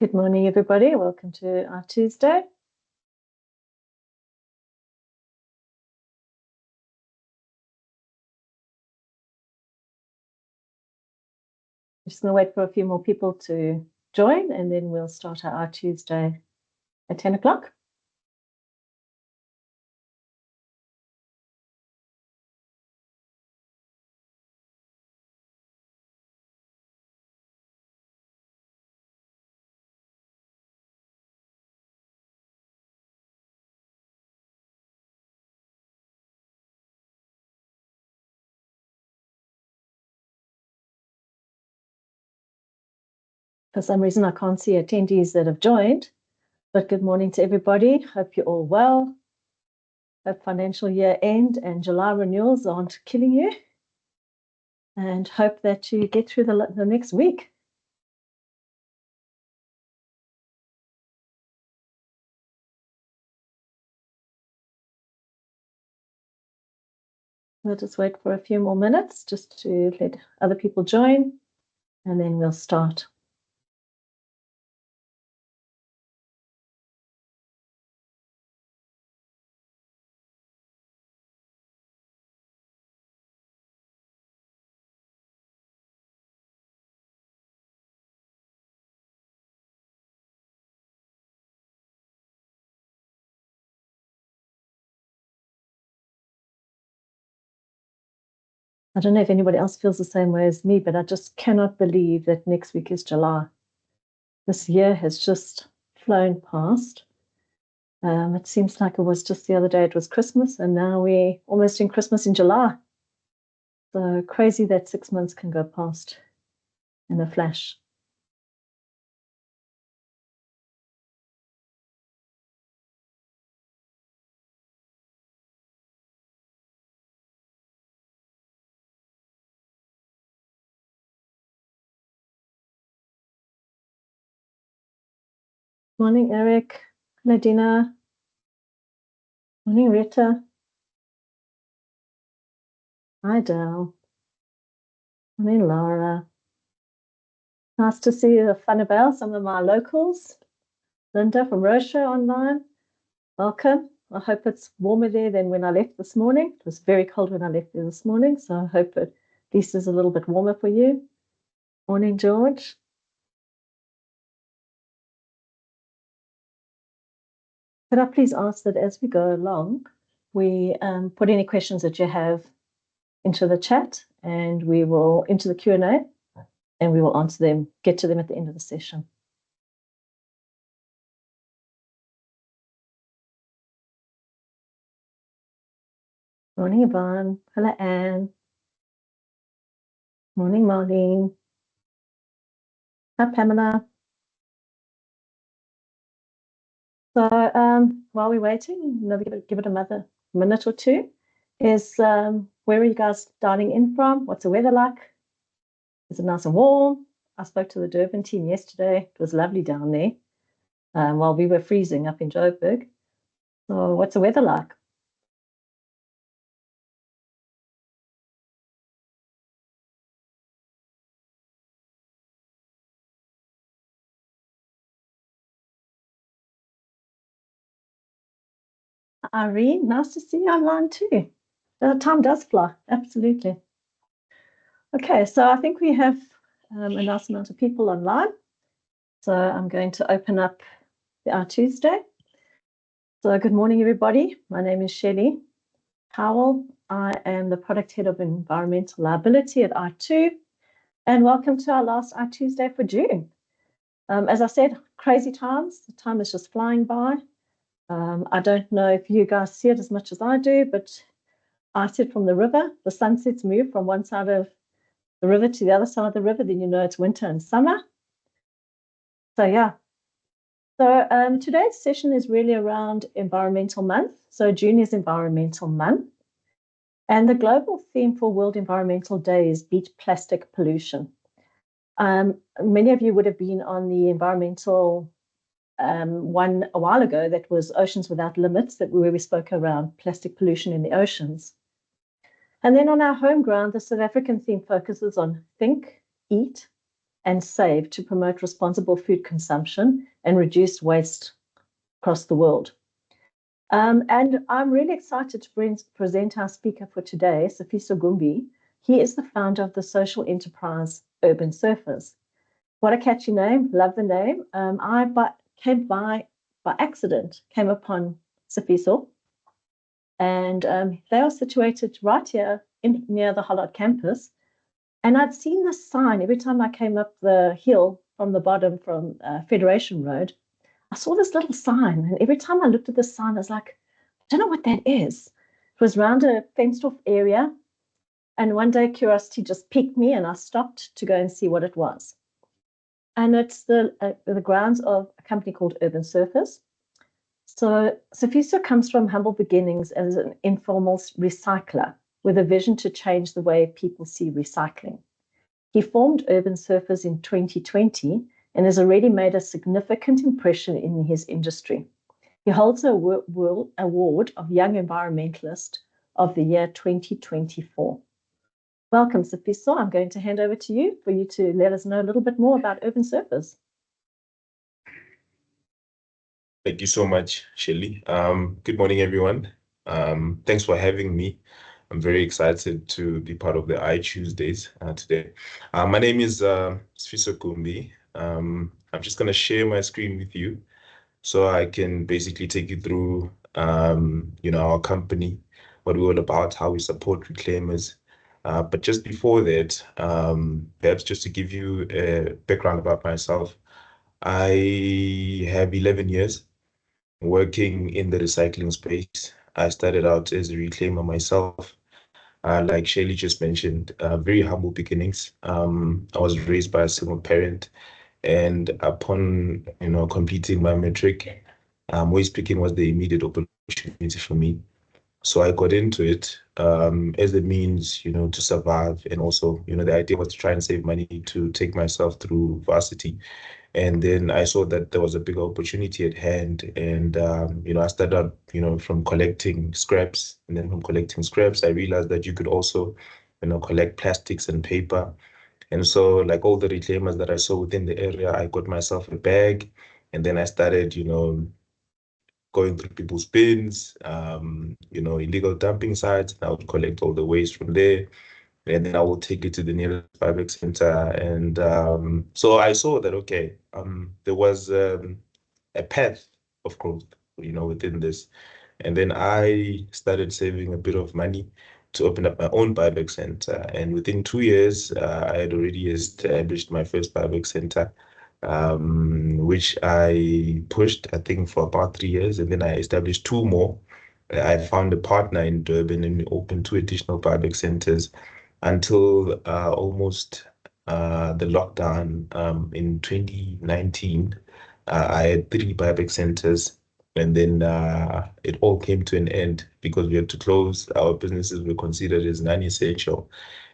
Good morning, everybody. Welcome to our Tuesday. I'm just going to wait for a few more people to join, and then we'll start our Tuesday at 10 o'clock. For some reason, I can't see attendees that have joined, but good morning to everybody. Hope you're all well. Hope financial year end and July renewals aren't killing you, and hope that you get through the next week. We'll just wait for a few more minutes just to let other people join, and then we'll start. I don't know if anybody else feels the same way as me, but I just cannot believe that next week is July. This year has just flown past. It seems like it was just the other day it was Christmas, and now we're almost in Christmas in July. So crazy that 6 months can go past in a flash. Morning, Eric. Nadina. Morning, Rita. Hi, Dale. Morning, Laura. Nice to see you, Funnabelle, some of my locals. Linda from Rocha online. Welcome. I hope it's warmer there than when I left this morning. It was very cold when I left there this morning, so I hope it at least is a little bit warmer for you. Morning, George. Could I please ask that as we go along, we put any questions that you have into the chat, and we will into the Q&A, and we will answer them, get to them at the end of the session. Morning, Yvonne. Hello, Anne. Morning, Marlene. Hi, Pamela. So while we're waiting, give it another minute or two. Where are you guys dialing in from? What's the weather like? Is it nice and warm? I spoke to the Durban team yesterday. It was lovely down there while we were freezing up in Joburg. So what's the weather like? Irene, nice to see you online too. The time does fly, absolutely. Okay, so I think we have a nice amount of people online. So I'm going to open up the iTOOsday. So good morning, everybody. My name is Shelley Howell. I am the product head of environmental liability at iTOO, and welcome to our last iTOOsday for June. As I said, crazy times. The time is just flying by. I don't know if you guys see it as much as I do, but I sit from the river. The sunsets move from one side of the river to the other side of the river, then you know it's winter and summer. So yeah. So today's session is really around Environmental Month. So June is Environmental Month. And the global theme for World Environmental Day is Beat Plastic Pollution. Many of you would have been on the environmental one a while ago that was Oceans Without Limits, where we spoke around plastic pollution in the oceans. And then on our home ground, the South African theme focuses on think, eat, and save to promote responsible food consumption and reduce waste across the world. And I'm really excited to present our speaker for today, Sifiso Gumbi. He is the founder of the social enterprise Urban Surfers. What a catchy name, love the name. Came by accident, came upon Sifiso, and they are situated right here near the Hollard campus. And I'd seen this sign every time I came up the hill from the bottom from Federation Road. I saw this little sign, and every time I looked at the sign, I was like, I don't know what that is. It was around a fenced-off area, and one day curiosity just piqued me, and I stopped to go and see what it was. And it's the grounds of a company called Urban Surfers. So Sifiso comes from humble beginnings as an informal recycler with a vision to change the way people see recycling. He formed Urban Surfers in 2020 and has already made a significant impression in his industry. He holds a World Award of Young Environmentalist of the year 2024. Welcome, Sifiso. I'm going to hand over to you for you to let us know a little bit more about Urban Surfers. Thank you so much, Shelley. Good morning, everyone. Thanks for having me. I'm very excited to be part of the iTOOsdays today. My name is Sifiso Gumbi. I'm just going to share my screen with you so I can basically take you through, our company, what we're all about, how we support reclaimers. But just before that, perhaps just to give you a background about myself, I have 11 years working in the recycling space. I started out as a reclaimer myself. Like Shelley just mentioned, very humble beginnings. I was raised by a single parent, and upon completing my matric, waste picking was the immediate opportunity for me. So I got into it as a means, to survive, and also, the idea was to try and save money to take myself through varsity. And then I saw that there was a bigger opportunity at hand. And, I started out, from collecting scraps. And then from collecting scraps, I realized that you could also, collect plastics and paper. And so, like all the reclaimers that I saw within the area, I got myself a bag. And then I started, going through people's bins, illegal dumping sites. And I would collect all the waste from there. And then I will take it to the nearest buyback center. And so I saw that, okay, there was a path of growth, within this. And then I started saving a bit of money to open up my own buyback center. And within 2 years, I had already established my first buyback center, which I pushed, I think, for about 3 years. And then I established two more. I found a partner in Durban, and we opened two additional buyback centers until almost the lockdown in 2019. I had three buyback centers, and then it all came to an end because we had to close. Our businesses were considered as non-essential,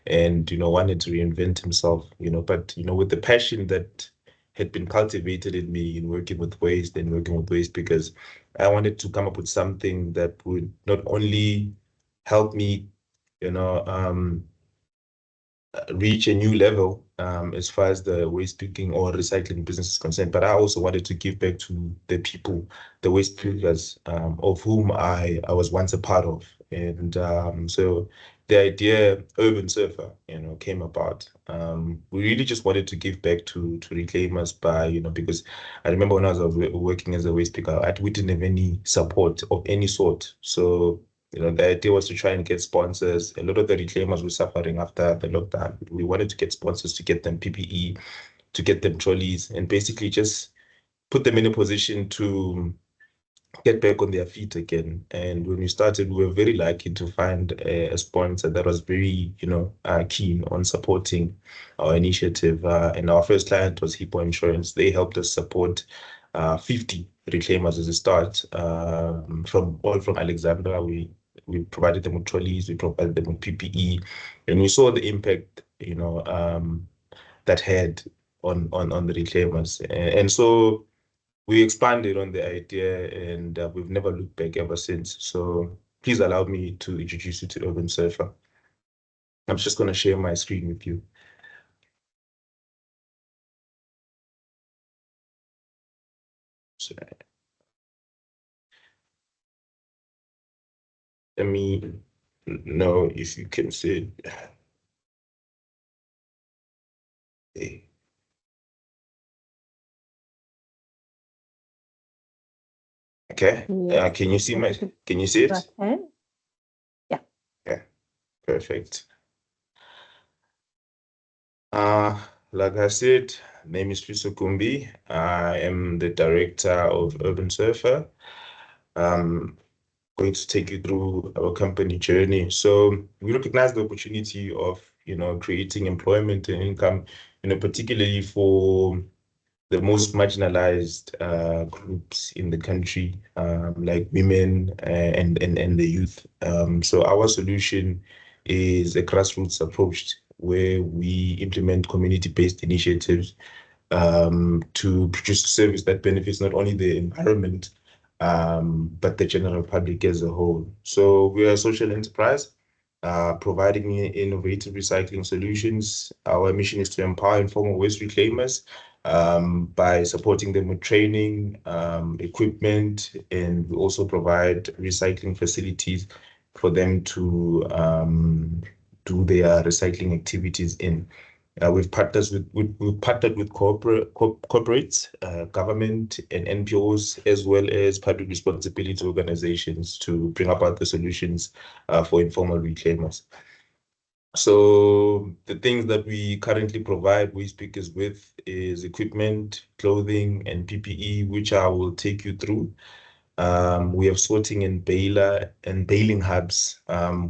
and wanted to reinvent himself. But with the passion that had been cultivated in me in working with waste, because I wanted to come up with something that would not only help me, reach a new level as far as the waste picking or recycling business is concerned. But I also wanted to give back to the people, the waste pickers, of whom I was once a part of. And so the idea Urban Surfer, came about. We really just wanted to give back to reclaimers by, because I remember when I was working as a waste picker, we didn't have any support of any sort. So the idea was to try and get sponsors. A lot of the reclaimers were suffering after the lockdown. We wanted to get sponsors to get them PPE, to get them trolleys, and basically just put them in a position to get back on their feet again. And when we started, we were very lucky to find a sponsor that was very, keen on supporting our initiative. And our first client was Hippo Insurance. They helped us support 50 reclaimers as a start, from Alexandra. We provided them with trolleys, we provided them with PPE, and we saw the impact, that had on the reclaimers. And so we expanded on the idea, and we've never looked back ever since. So please allow me to introduce you to Urban Surfer. I'm just going to share my screen with you. Let me know if you can see it. Okay. Okay. Yes. Can you see Yes, you can you see it? can. Yeah. Yeah, perfect. Uh, like I said, name is Fiso Kumbi. I am the director of Urban Surfer. Going to take you through our company journey. So we recognize the opportunity of, creating employment and income, particularly for the most marginalized groups in the country, like women and the youth. So our solution is a grassroots approach where we implement community-based initiatives to produce a service that benefits not only the environment, but the general public as a whole. So we are a social enterprise providing innovative recycling solutions. Our mission is to empower informal waste reclaimers by supporting them with training, equipment, and we also provide recycling facilities for them to do their recycling activities in. We've partnered with corporates, government, and NPOs, as well as public responsibility organizations to bring about the solutions for informal reclaimers. So the things that we currently provide waste pickers with is equipment, clothing, and PPE, which I will take you through. We have sorting and baling hubs.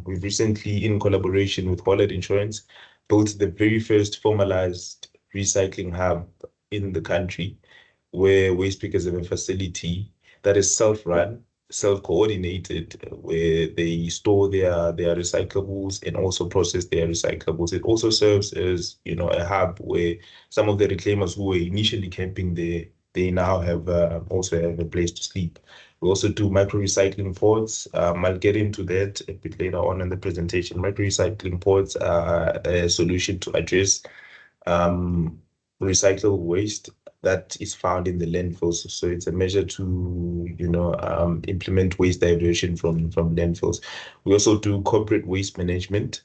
We've recently, in collaboration with Holland Insurance, built the very first formalized recycling hub in the country, where waste pickers have a facility that is self-run, self-coordinated, where they store their recyclables and also process their recyclables. It also serves as, a hub where some of the reclaimers who were initially camping there, they now have also have a place to sleep. We also do micro recycling pods. I'll get into that a bit later on in the presentation. Micro recycling pods are a solution to address recyclable waste that is found in the landfills. So it's a measure to, implement waste diversion from landfills. We also do corporate waste management.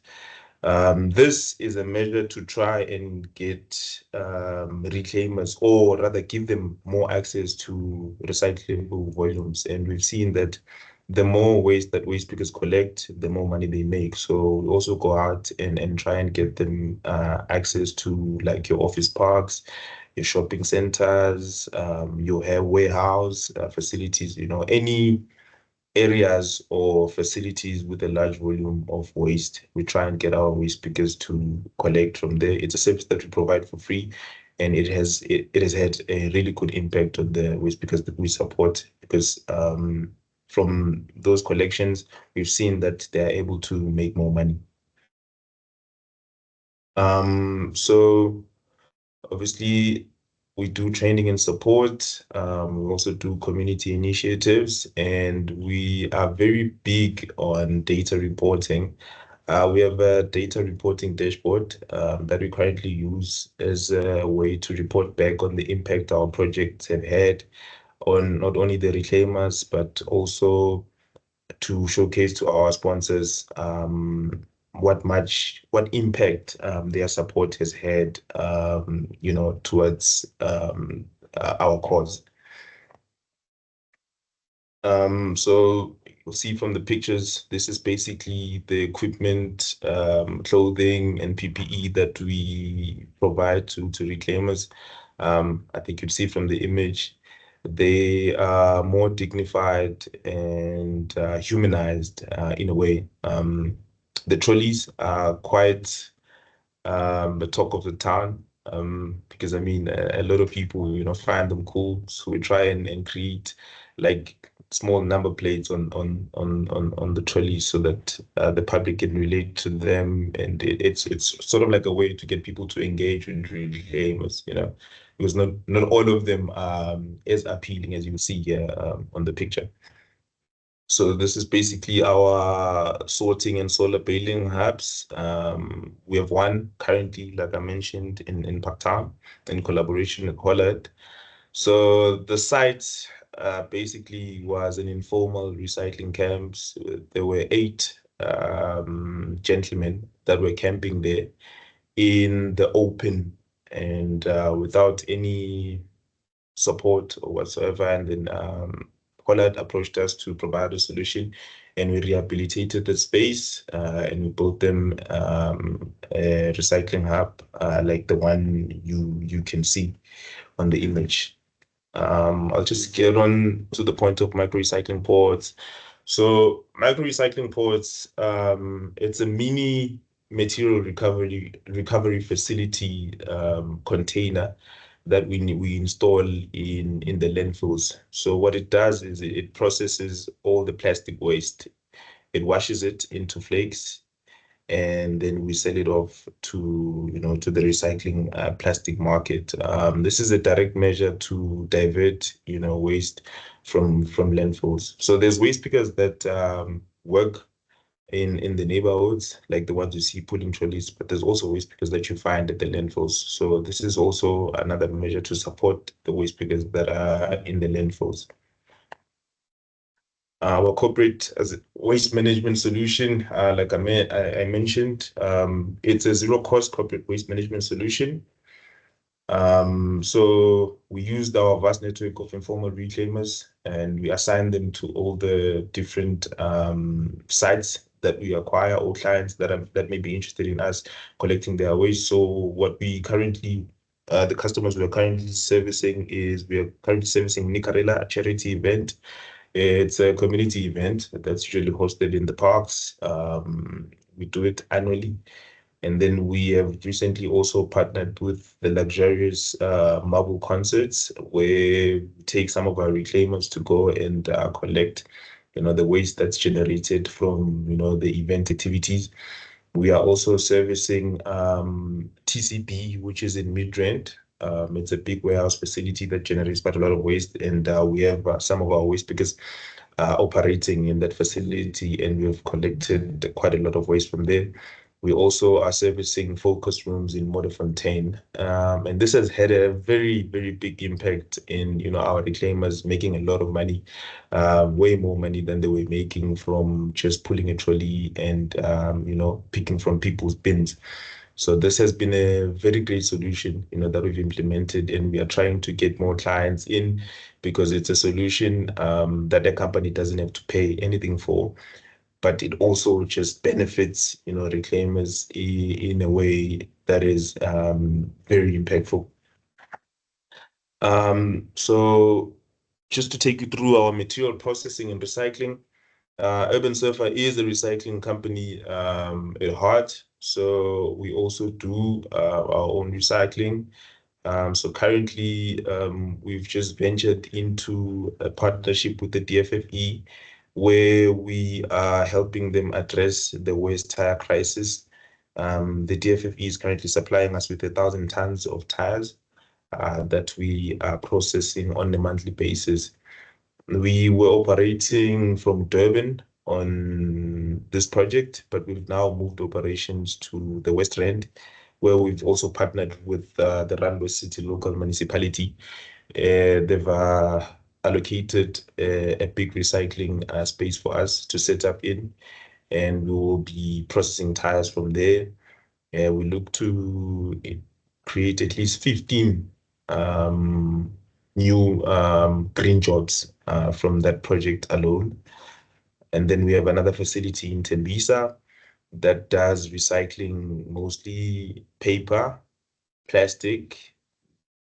This is a measure to try and get reclaimers, or rather give them more access to recyclable volumes. And we've seen that the more waste that waste pickers collect, the more money they make. So we also go out and try and get them access to like your office parks, your shopping centers, your hair warehouse facilities, any areas or facilities with a large volume of waste. We try and get our waste pickers to collect from there. It's a service that we provide for free, and it has had a really good impact on the waste pickers that we support, because from those collections, we've seen that they're able to make more money. So obviously, we do training and support. We also do community initiatives, and we are very big on data reporting. We have a data reporting dashboard that we currently use as a way to report back on the impact our projects have had on not only the reclaimers, but also to showcase to our sponsors what impact their support has had towards our cause. So you'll see from the pictures, this is basically the equipment, clothing, and PPE that we provide to reclaimers. I think you'd see from the image, they are more dignified and humanized in a way. The trolleys are quite the talk of the town, because I mean a lot of people find them cool, so we try and create like small number plates on the trolleys so that the public can relate to them, and it's sort of like a way to get people to engage with really gamers, because not all of them is appealing as you see here on the picture. So this is basically our sorting and solar baling hubs. We have one currently, like I mentioned, in Parktown in collaboration with Holland. So the site basically was an informal recycling camps. There were 8 gentlemen that were camping there in the open and without any support or whatsoever. And then Pollard approached us to provide a solution, and we rehabilitated the space and we built them a recycling hub like the one you can see on the image. I'll just get on to the point of micro recycling pods. So micro recycling pods, it's a mini material recovery facility container that we install in the landfills. So what it does is it processes all the plastic waste. It washes it into flakes, and then we sell it off to to the recycling plastic market. This is a direct measure to divert waste from landfills. So there's waste pickers that work in the neighborhoods, like the ones you see pulling trolleys, but there's also waste pickers that you find at the landfills. So this is also another measure to support the waste pickers that are in the landfills. Our corporate as a waste management solution, like I mentioned, it's a zero-cost corporate waste management solution. So we used our vast network of informal reclaimers, and we assigned them to all the different sites that we acquire, or clients that may be interested in us collecting their waste. So what we currently the customers we are currently servicing Nicarella, a charity event. It's a community event that's usually hosted in the parks. We do it annually. And then we have recently also partnered with the luxurious Marble Concerts, where we take some of our reclaimers to go and collect, the waste that's generated from, the event activities. We are also servicing TCB, which is in Midrand. It's a big warehouse facility that generates quite a lot of waste, and we have some of our waste pickers operating in that facility, and we have collected quite a lot of waste from there. We also are servicing focus rooms in Modderfontein, and this has had a very, very big impact in our reclaimers making a lot of money, way more money than they were making from just pulling a trolley and picking from people's bins. So this has been a very great solution, that we've implemented, and we are trying to get more clients in because it's a solution that a company doesn't have to pay anything for, but it also just benefits, reclaimers in a way that is very impactful. So just to take you through our material processing and recycling, Urban Surfer is a recycling company at heart. So we also do our own recycling. So currently, we've just ventured into a partnership with the DFFE, where we are helping them address the waste tire crisis. The DFFE is currently supplying us with 1,000 tons of tires that we are processing on a monthly basis. We were operating from Durban on this project, but we've now moved operations to the West Rand, where we've also partnered with the Rand City local municipality. They've allocated a big recycling space for us to set up in, and we will be processing tires from there. We look to create at least 15 new green jobs from that project alone. And then we have another facility in Tembisa that does recycling, mostly paper, plastic,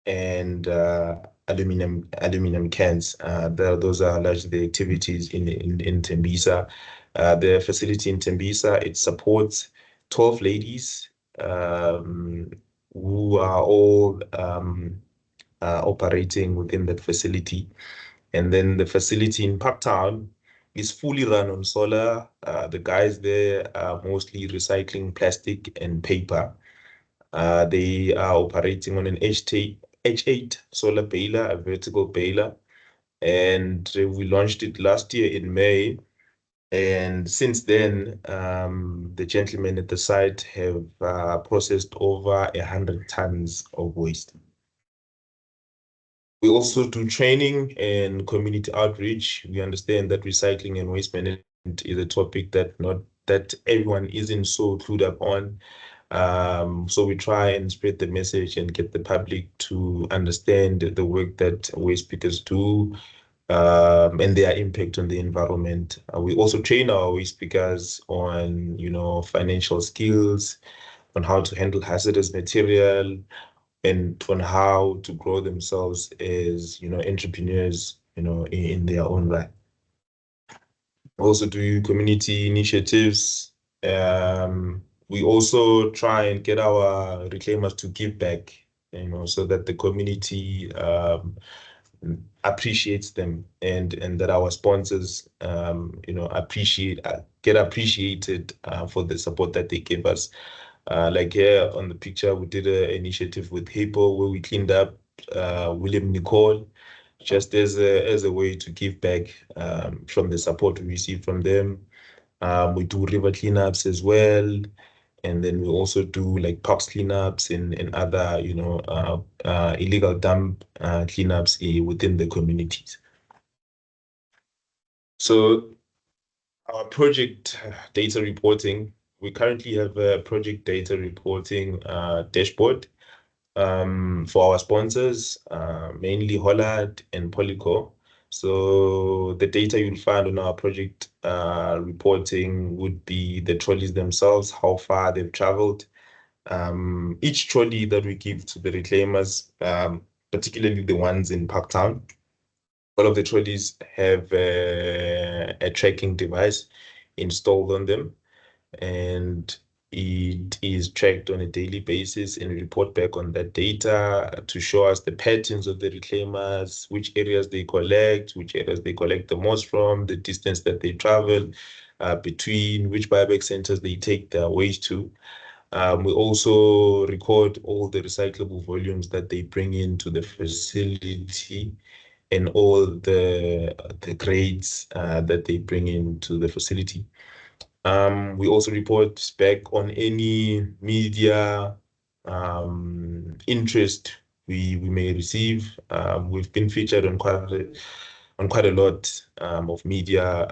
and aluminum cans. Those are largely the activities in Tembisa. The facility in Tembisa, it supports 12 ladies who are all operating within that facility. And then the facility in Parktown is fully run on solar. The guys there are mostly recycling plastic and paper. They are operating on an H8 solar baler, a vertical baler, and we launched it last year in May. And since then, the gentlemen at the site have processed over 100 tons of waste. We also do training and community outreach. We understand that recycling and waste management is a topic that everyone isn't so clued up on. So we try and spread the message and get the public to understand the work that waste pickers do, and their impact on the environment. We also train our waste pickers on, financial skills, on how to handle hazardous material, and on how to grow themselves as, entrepreneurs, in their own right. Also do community initiatives. We also try and get our reclaimers to give back, so that the community appreciates them, and that our sponsors, get appreciated for the support that they give us. Like here on the picture, we did an initiative with Hippo where we cleaned up William Nicole, just as a way to give back from the support we receive from them. We do river cleanups as well, and then we also do like parks cleanups and other, illegal dump cleanups within the communities. So our project data reporting, we currently have a project data reporting dashboard for our sponsors, mainly Hollard and Polyco. So the data you'll find on our project reporting would be the trolleys themselves, how far they've traveled. Each trolley that we give to the reclaimers, particularly the ones in Parktown, all of the trolleys have a tracking device installed on them, and it is tracked on a daily basis, and we report back on that data to show us the patterns of the reclaimers, which areas they collect, which areas they collect the most from, the distance that they travel between, which buyback centers they take their waste to. We also record all the recyclable volumes that they bring into the facility, and all the grades that they bring into the facility. We also report back on any media interest we may receive. We've been featured on quite a lot of media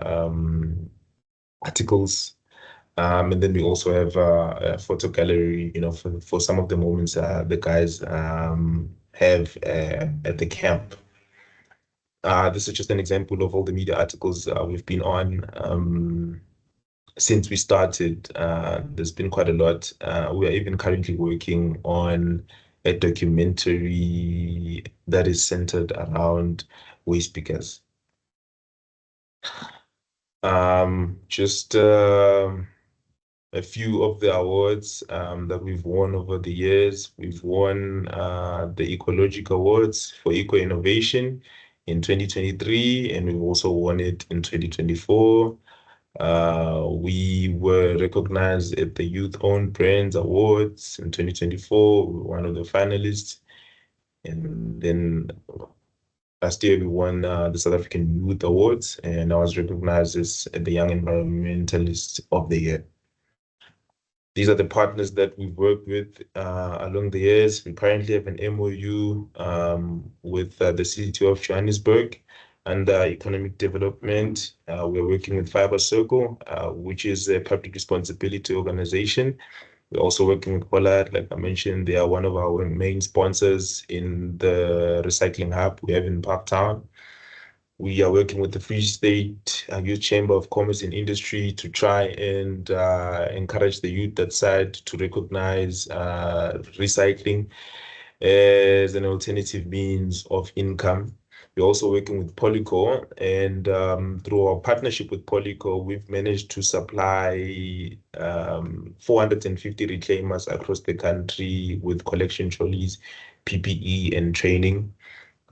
articles. And then we also have a photo gallery, for some of the moments the guys have at the camp. This is just an example of all the media articles we've been on since we started. There's been quite a lot. We are even currently working on a documentary that is centered around waste pickers. Just a few of the awards that we've won over the years. We've won the Ecological Awards for Eco Innovation in 2023, and we've also won it in 2024. We were recognized at the Youth Owned Brands Awards in 2024. We were one of the finalists. And then last year we won the South African Youth Awards, and I was recognized as the Young Environmentalist of the Year. These are the partners that we've worked with along the years. We currently have an MOU with the City of Johannesburg under economic development. We're working with Fiber Circle, which is a public responsibility organization. We're also working with Pollard, like I mentioned. They are one of our main sponsors in the recycling hub we have in Parktown. We are working with the Free State Youth Chamber of Commerce and Industry to try and encourage the youth that side to recognize recycling as an alternative means of income. We're also working with Polyco, and through our partnership with Polyco, we've managed to supply 450 reclaimers across the country with collection trolleys, PPE, and training.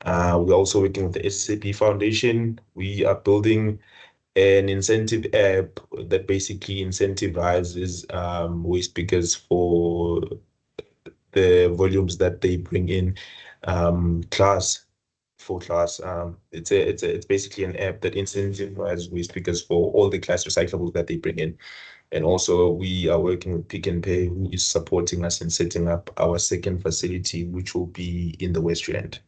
We're also working with the SAP Foundation. We are building an incentive app that basically incentivizes waste pickers for the volumes that they bring in class. It's basically an app that incentivizes waste pickers for all the class recyclables that they bring in. And also we are working with Pick and Pay, who is supporting us in setting up our second facility, which will be in the West Rand.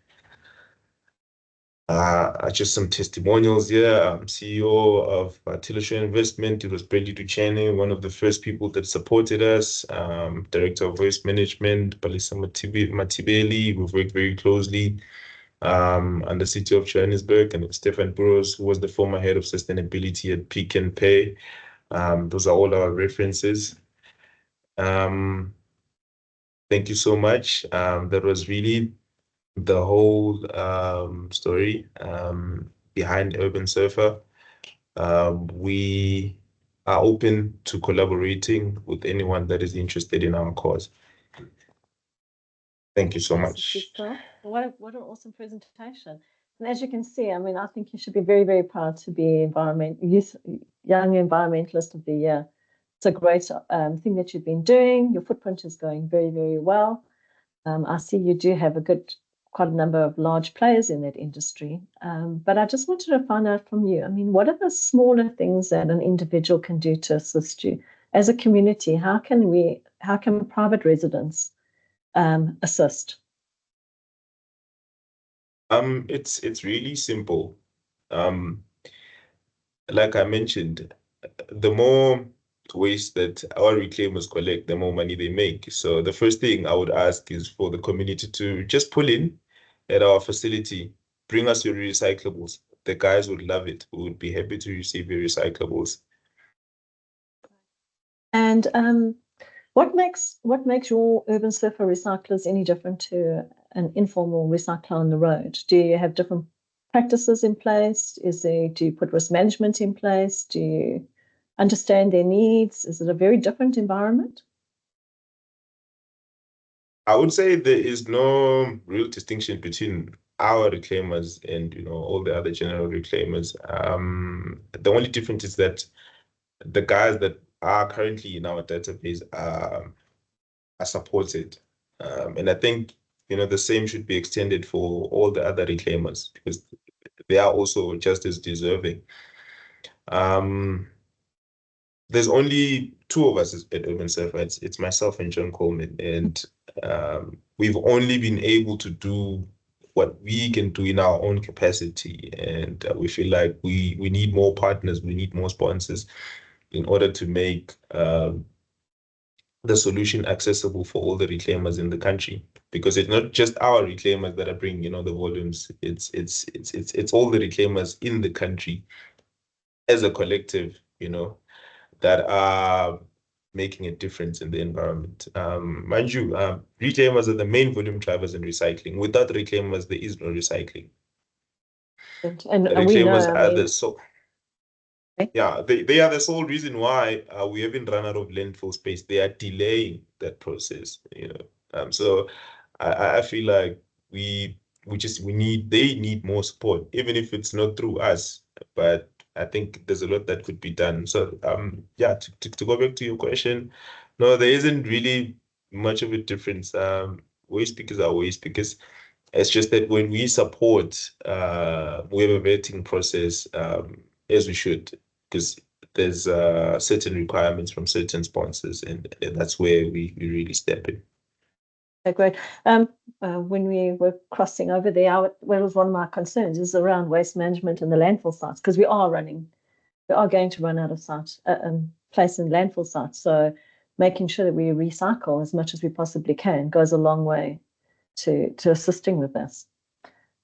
Just some testimonials here. I'm CEO of Tillershire Investment. It was Brady Duchenne, one of the first people that supported us. Director of Waste Management, Palisa Matibeli. We've worked very closely and the city of Johannesburg, and Stefan Burrows, who was the former head of sustainability at Pick and Pay. Those are all our references. Thank you so much. That was really the whole story behind Urban Surfer. We are open to collaborating with anyone that is interested in our cause. Thank you so much. What an awesome presentation. And as you can see, I mean, I think you should be very, very proud to be Young Environmentalist of the Year. It's a great thing that you've been doing. Your footprint is going very, very well. I see you do have quite a number of large players in that industry. But I just wanted to find out from you, I mean, what are the smaller things that an individual can do to assist you? As a community, how can private residents assist? It's really simple. Like I mentioned, the more waste that our reclaimers collect, the more money they make. So the first thing I would ask is for the community to just pull in at our facility, bring us your recyclables. The guys would love it. We would be happy to receive your recyclables. And what makes your Urban Surfer recyclers any different to an informal recycler on the road? Do you have different practices in place? Do you put risk management in place? Do you understand their needs? Is it a very different environment? I would say there is no real distinction between our reclaimers and all the other general reclaimers. The only difference is that the guys that are currently in our database are supported, and I think the same should be extended for all the other reclaimers because they are also just as deserving. There's only two of us at Urban Surfer. It's myself and John Coleman, and we've only been able to do what we can do in our own capacity, and we feel like we need more partners, we need more sponsors in order to make the solution accessible for all the reclaimers in the country, because it's not just our reclaimers that are bringing the volumes. It's all the reclaimers in the country as a collective that are making a difference in the environment. Mind you, reclaimers are the main volume drivers in recycling. Without reclaimers, there is no recycling. And reclaimers are the sole. Yeah, they are the sole reason why we haven't run out of landfill space. They are delaying that process. So I feel like they need more support, even if it's not through us. But I think there's a lot that could be done. So yeah, to go back to your question, no, there isn't really much of a difference. Waste pickers are waste pickers. It's just that when we support, we have a vetting process as we should, because there's certain requirements from certain sponsors, and that's where we really step in. Okay, great. When we were crossing over there, what was one of my concerns is around waste management and the landfill sites, because we are going to run out of place in landfill sites. So making sure that we recycle as much as we possibly can goes a long way to assisting with this.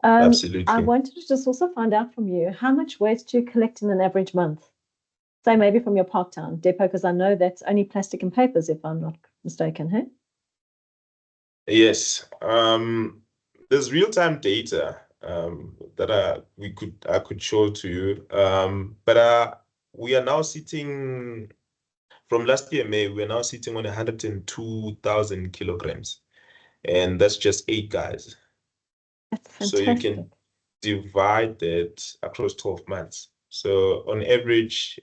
Absolutely. I wanted to just also find out from you, how much waste do you collect in an average month? Say maybe from your Parktown depot, because I know that's only plastic and papers, if I'm not mistaken, hey? Yes. There's real-time data that I could show to you. But we are now sitting from last year, May, we're now sitting on 102,000 kilograms. And that's just 8 guys. That's fantastic. So you can divide that across 12 months. So on average,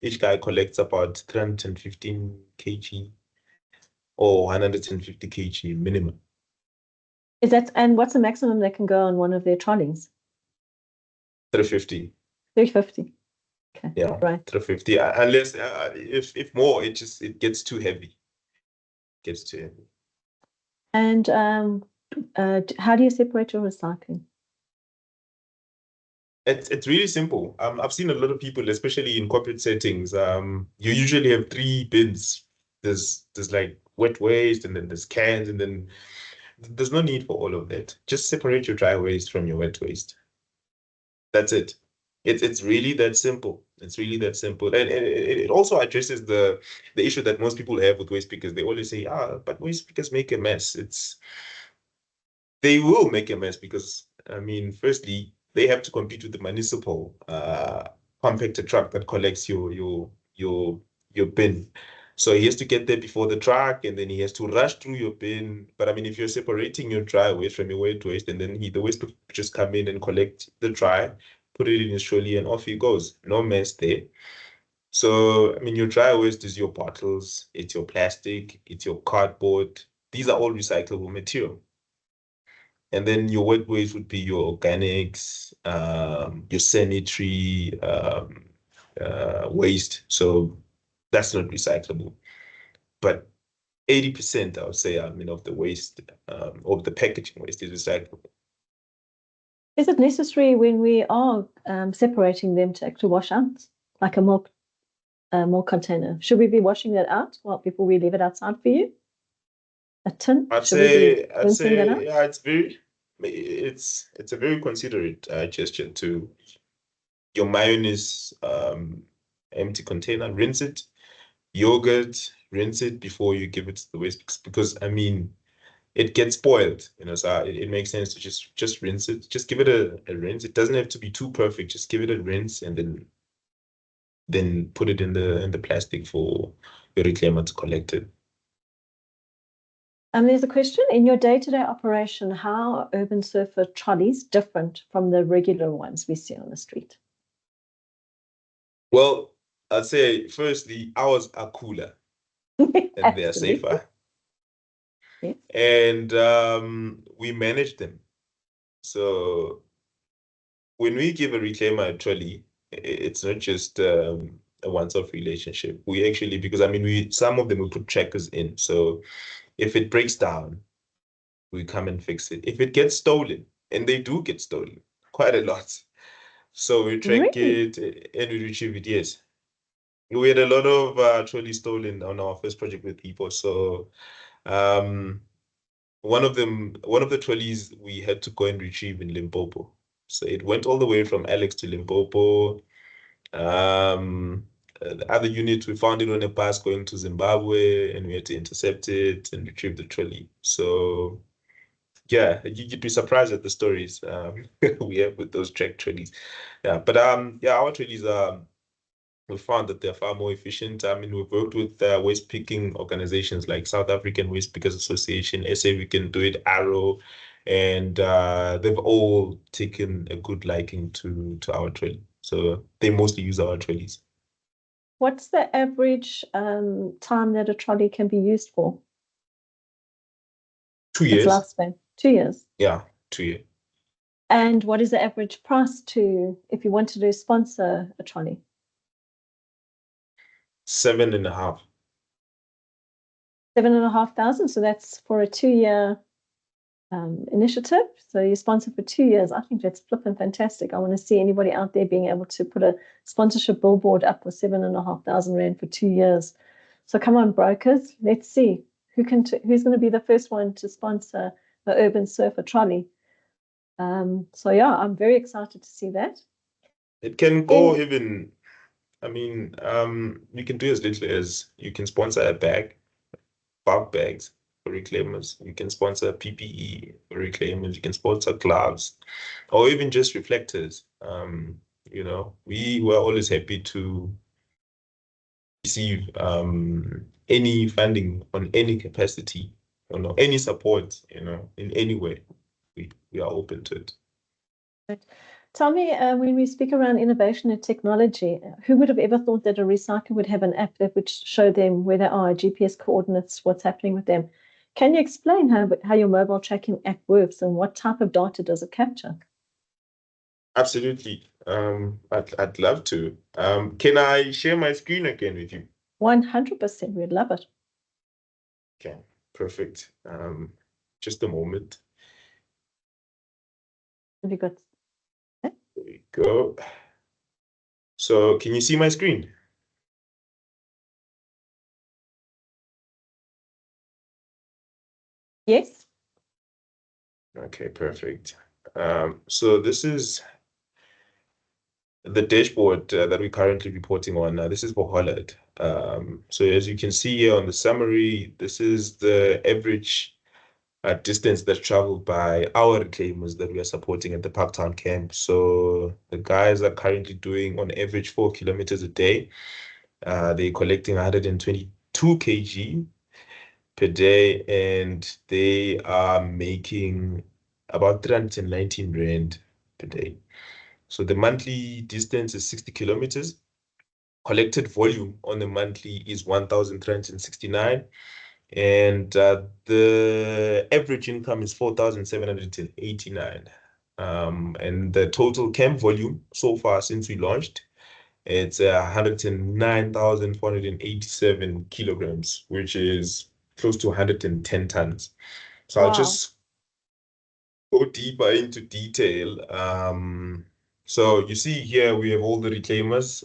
each guy collects about 315 kg or 150 kg minimum. And what's the maximum that can go on one of their trolleys? 350. 350. Okay. Yeah, right. 350. Unless if more, it gets too heavy. And how do you separate your recycling? It's really simple. I've seen a lot of people, especially in corporate settings. You usually have three bins. There's like wet waste, and then there's cans, and then there's no need for all of that. Just separate your dry waste from your wet waste. That's it. It's really that simple. It's really that simple. And it also addresses the issue that most people have with waste pickers. They always say, but waste pickers make a mess. They will make a mess because, I mean, firstly, they have to compete with the municipal compactor truck that collects your bin. So he has to get there before the truck, and then he has to rush through your bin. But I mean, if you're separating your dry waste from your wet waste, and then the waste will just come in and collect the dry, put it in his trolley, and off he goes. No mess there. So, I mean, your dry waste is your bottles, it's your plastic, it's your cardboard. These are all recyclable material. And then your wet waste would be your organics, your sanitary waste. So that's not recyclable. But 80%, I would say, I mean, of the waste, of the packaging waste is recyclable. Is it necessary when we are separating them to actually wash out, like a milk container? Should we be washing that out before we leave it outside for you? A tin? I'd Should we be say, rinsing that out? yeah, it's a very considerate gesture to your mayonnaise empty container, rinse it, yogurt, rinse it before you give it to the waste, because I mean it gets spoiled, so it makes sense to just rinse it, just give it a rinse. It doesn't have to be too perfect, just give it a rinse, and then put it in the plastic for your reclaimer to collect it. There's a question. In your day-to-day operation, how are urban surfer trolleys different from the regular ones we see on the street? Well, I'd say firstly, ours are cooler and they are Absolutely. safer. Yes. And we manage them. So when we give a reclaimer a trolley, it's not just a once-off relationship. We actually, because I mean, some of them we put trackers in. So if it breaks down, we come and fix it. If it gets stolen, and they do get stolen quite a lot, so we track Really? it and we retrieve it. Yes, we had a lot of trolleys stolen on our first project with people. So um, one of the trolleys we had to go and retrieve in Limpopo. So it went all the way from Alex to Limpopo. The other unit, we found it on a bus going to Zimbabwe, and we had to intercept it and retrieve the trolley. So yeah, you'd be surprised at the stories we have with those track trolleys. Yeah, but yeah, our trolleys we found that they're far more efficient. I mean, we've worked with waste picking organizations like South African Waste Pickers Association, SA We Can Do It, Arrow, and they've all taken a good liking to our trolley. So they mostly use our trolleys. What's the average time that a trolley can be used for? 2 Its years. lifespan? 2 years. Yeah, 2 years. And what is the average price if you wanted to sponsor a trolley? 7.5. 7,500. So that's for a 2-year initiative. So you sponsor for 2 years. I think that's flipping fantastic. I want to see anybody out there being able to put a sponsorship billboard up for 7,500 Rand for 2 years. So come on, brokers, let's see who's going to be the first one to sponsor the Urban Surfer trolley. So yeah, I'm very excited to see that. It can go even, I mean, you can do as little as you can sponsor a bag, bulk bags for reclaimers. You can sponsor PPE for reclaimers. You can sponsor gloves, or even just reflectors. We were always happy to receive any funding on any capacity, any support, in any way. We are open to it. Tell me, when we speak around innovation and technology, who would have ever thought that a recycler would have an app that would show them where they are, GPS coordinates, what's happening with them? Can you explain how your mobile tracking app works and what type of data does it capture? Absolutely. I'd love to. Can I share my screen again with you? 100%. We'd love it. Okay, perfect. Just a moment. Have you got? There we go. So can you see my screen? Yes. Okay, perfect. So this is the dashboard that we're currently reporting on. This is for Holland. So as you can see here on the summary, this is the average distance that's traveled by our reclaimers that we are supporting at the Parktown camp. So the guys are currently doing on average 4 kilometers a day. They're collecting 122 kg per day, and they are making about 319 rand per day. So the monthly distance is 60 kilometers. Collected volume on the monthly is 1,369. And the average income is 4,789. And the total camp volume so far since we launched, it's 109,487 kilograms, which is close to 110 tons. So I'll Wow. just go deeper into detail. So you see here we have all the reclaimers.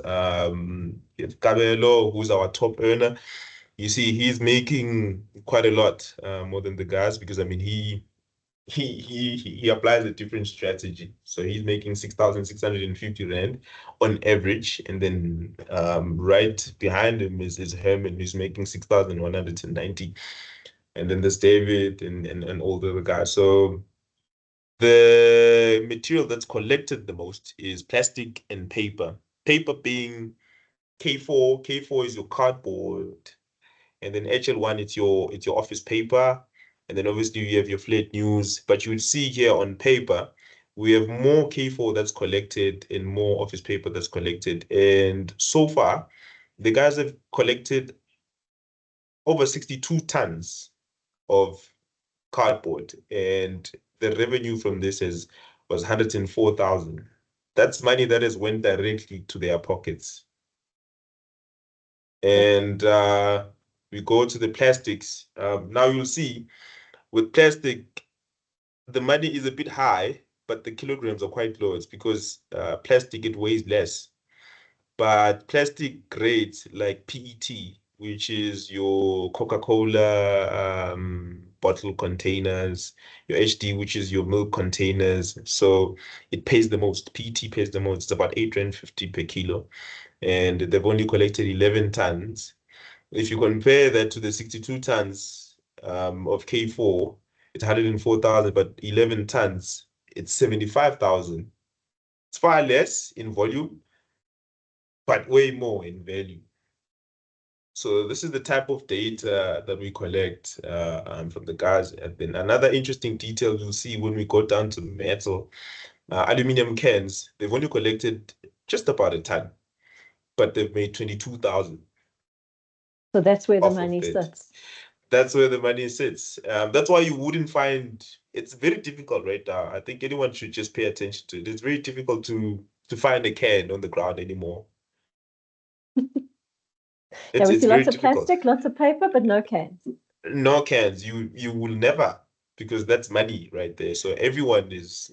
We have Kabelo, who's our top earner. You see he's making quite a lot more than the guys, because I mean he applies a different strategy. So he's making 6,650 rand on average, and then right behind him is Herman, who's making 6,190, and then there's David and all the other guys. So the material that's collected the most is plastic and paper. Paper being K4. K4 is your cardboard, and then HL1 it's your office paper, and then obviously you have your flat news. But you will see here on paper we have more K4 that's collected and more office paper that's collected. And so far the guys have collected over 62 tons of cardboard, and the revenue from this was 104,000. That's money that has went directly to their pockets. And we go to the plastics. Now you'll see with plastic, the money is a bit high, but the kilograms are quite low. It's because plastic, it weighs less. But plastic grades like PET, which is your Coca-Cola bottle containers, your HD, which is your milk containers. So it pays the most. PET pays the most. It's about 8.50 per kilo. And they've only collected 11 tons. If you compare that to the 62 tons of K4, it's 104,000, but 11 tons, it's 75,000. It's far less in volume, but way more in value. So this is the type of data that we collect from the guys. And then another interesting detail you'll see when we go down to metal, aluminum cans, they've only collected just about a ton, but they've made 22,000. So that's where the Off of money that. sits. That's where the money sits. That's why you wouldn't find, it's very difficult right now. I think anyone should just pay attention to it. It's very difficult to find a can on the ground anymore. Yeah, we It's see very lots of difficult. plastic, lots of paper, but no cans. No cans. You will never, because that's money right there. So everyone is,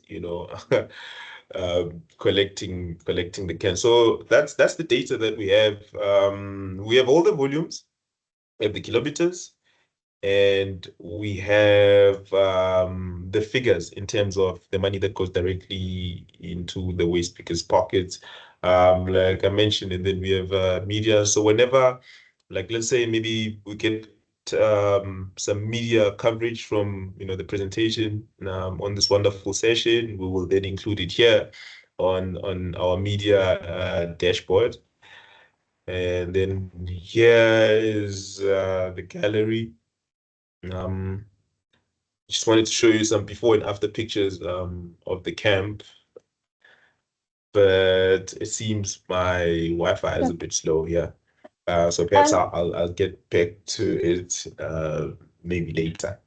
collecting the cans. So that's the data that we have. We have all the volumes, we have the kilometers, and we have the figures in terms of the money that goes directly into the waste pickers' pockets, like I mentioned. And then we have media. So whenever, like, let's say maybe we get some media coverage from the presentation on this wonderful session, we will then include it here on our media dashboard. And then here is the gallery. Just wanted to show you some before and after pictures of the camp, but it seems my Wi-Fi is a bit slow here. So perhaps I'll get back to it maybe later.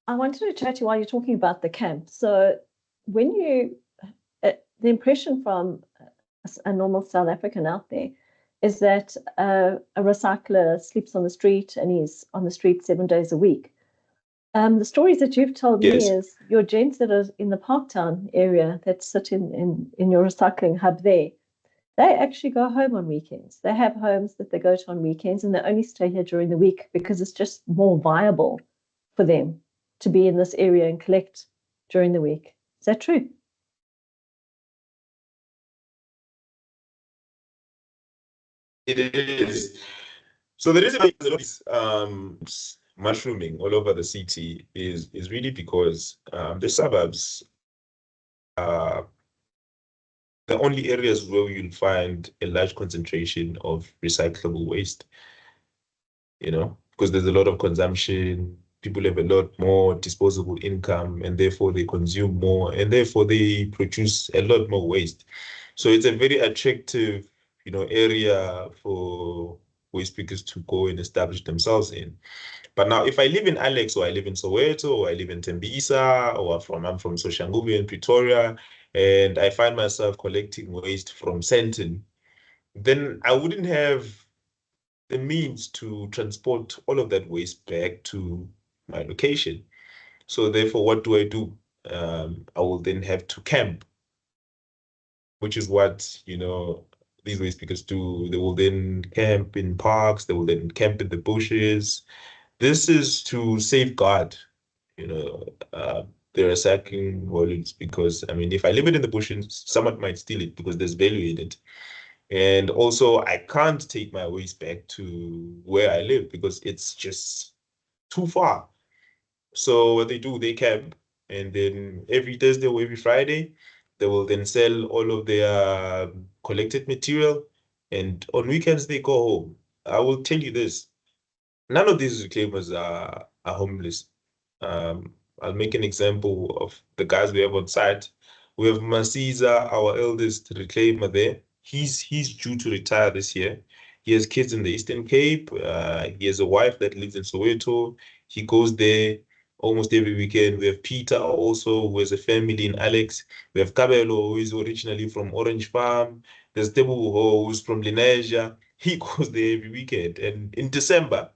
I wanted to chat to you while you're talking about the camp. So when the impression from a normal South African out there is that a recycler sleeps on the street and he's on the street 7 days a week. The stories that you've told me Yes. is your gents that are in the Parktown area that sit in your recycling hub there. They actually go home on weekends. They have homes that they go to on weekends and they only stay here during the week because it's just more viable for them to be in this area and collect during the week. Is that true? It is. So the reason why there's a lot of this, mushrooming all over the city is really because the suburbs are the only areas where you'll find a large concentration of recyclable waste, because there's a lot of consumption. People have a lot more disposable income, and therefore they consume more, and therefore they produce a lot more waste. So it's a very attractive, area for waste pickers to go and establish themselves in. But now, if I live in Alex, or I live in Soweto, or I live in Tembisa, or I'm from Soshanguve in Pretoria, and I find myself collecting waste from Senton, then I wouldn't have the means to transport all of that waste back to my location. So therefore, what do I do? I will then have to camp, which is what, these waste pickers do. They will then camp in parks, they will then camp in the bushes. This is to safeguard, you know, uh, their recycling volumes, because I mean, if I leave it in the bushes, someone might steal it because there's value in it. And also, I can't take my waste back to where I live because it's just too far. So what they do, they camp, and then every Thursday or every Friday, they will then sell all of their collected material, and on weekends they go home. I will tell you this: none of these reclaimers are homeless. I'll make an example of the guys we have on site. We have Masiza, our eldest reclaimer there. He's due to retire this year. He has kids in the Eastern Cape. He has a wife that lives in Soweto. He goes there almost every weekend. We have Peter also, who has a family in Alex. We have Kabelo, who is originally from Orange Farm. There's Tebuho, who's from Lenasia. He goes there every weekend. And in December,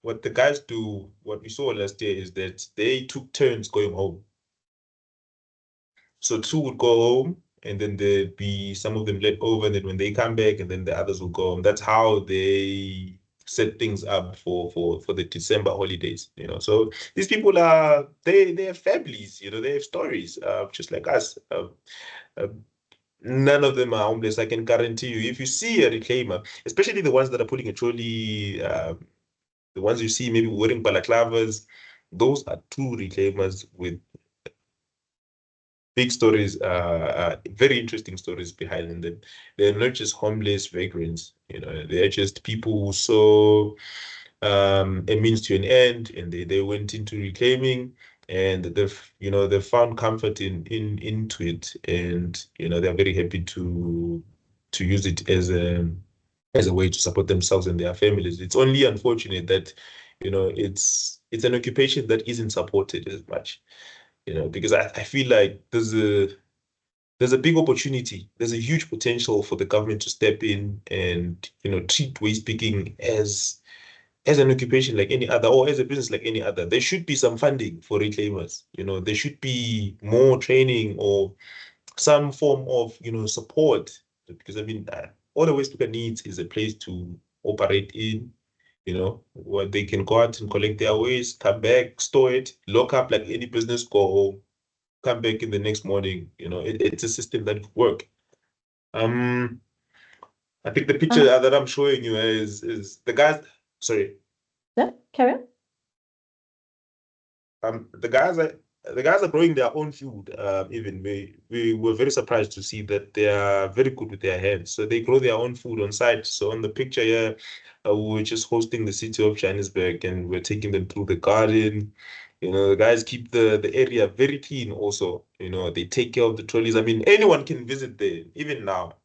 what the guys do, what we saw last year, is that they took turns going home. So two would go home, and then there'd be some of them let over, and then when they come back, and then the others will go home. That's how they set things up for the December holidays. So these people are they have families, they have stories, just like us. Uh, None of them are homeless. I can guarantee you. If you see a reclaimer, especially the ones that are putting a trolley, the ones you see maybe wearing balaclavas, those are true reclaimers with big stories, very interesting stories behind them. They're not just homeless vagrants, they're just people who saw a means to an end, and they went into reclaiming, and they've found comfort into it, and they're very happy to use it as a way to support themselves and their families. It's only unfortunate that it's an occupation that isn't supported as much, because I feel like there's a big opportunity. There's a huge potential for the government to step in and treat waste picking as an occupation like any other, or as a business like any other. There should be some funding for reclaimers. There should be more training or some form of support, because I mean, all the waste picker needs is a place to operate in, where they can go out and collect their waste, come back, store it, lock up like any business, go home, come back in the next morning. It's a system that could work. Um, I think the picture that I'm showing you is the guys. Sorry. Yeah, carry on. The guys are growing their own food. Even we were very surprised to see that they are very good with their hands. So they grow their own food on site. So on the picture here, we were just hosting the city of Johannesburg, and we're taking them through the garden. The guys keep the area very clean also. They take care of the trolleys. I mean, anyone can visit there, even now.